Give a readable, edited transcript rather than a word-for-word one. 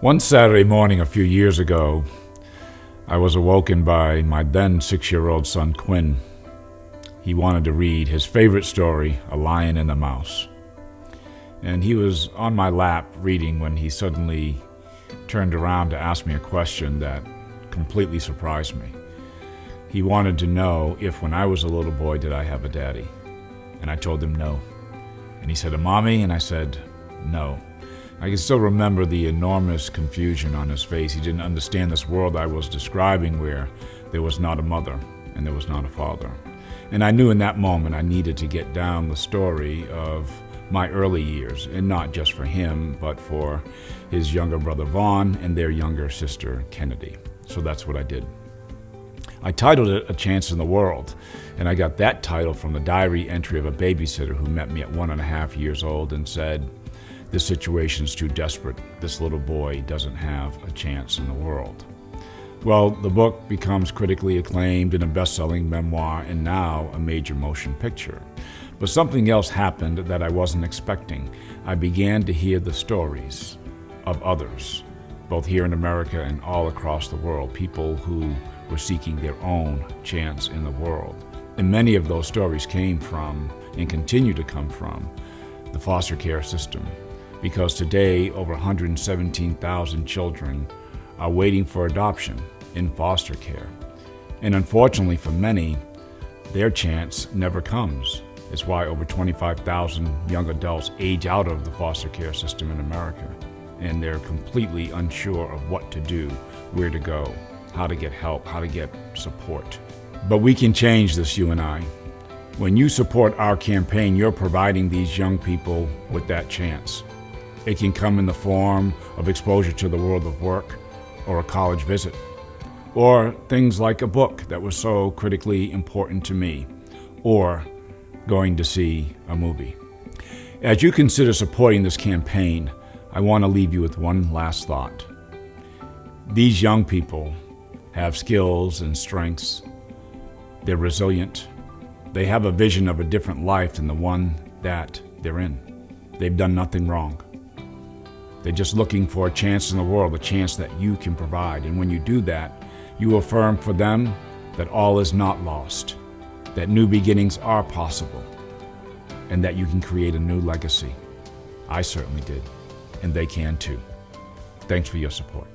One Saturday morning a few years ago, I was awoken by my then 6-year-old son, Quinn. He wanted to read his favorite story, A Lion and the Mouse. And he was on my lap reading when he suddenly turned around to ask me a question that completely surprised me. He wanted to know if when I was a little boy, did I have a daddy? And I told him no. And he said, a mommy? And I said, no. I can still remember the enormous confusion on his face. He didn't understand this world I was describing where there was not a mother and there was not a father. And I knew in that moment I needed to get down the story of my early years, and not just for him, but for his younger brother Vaughn and their younger sister Kennedy. So that's what I did. I titled it A Chance in the World, and I got that title from the diary entry of a babysitter who met me at 1.5 years old and said, "This situation's too desperate. This little boy doesn't have a chance in the world." Well, the book becomes critically acclaimed and a best-selling memoir, and now a major motion picture. But something else happened that I wasn't expecting. I began to hear the stories of others, both here in America and all across the world, people who were seeking their own chance in the world. And many of those stories came from, and continue to come from, the foster care system. Because today, over 117,000 children are waiting for adoption in foster care. And unfortunately for many, their chance never comes. It's why over 25,000 young adults age out of the foster care system in America, and they're completely unsure of what to do, where to go, how to get help, how to get support. But we can change this, you and I. When you support our campaign, you're providing these young people with that chance. It can come in the form of exposure to the world of work, or a college visit, or things like a book that was so critically important to me, or going to see a movie. As you consider supporting this campaign, I want to leave you with one last thought. These young people have skills and strengths. They're resilient. They have a vision of a different life than the one that they're in. They've done nothing wrong. They're just looking for a chance in the world, a chance that you can provide. And when you do that, you affirm for them that all is not lost, that new beginnings are possible, and that you can create a new legacy. I certainly did, and they can too. Thanks for your support.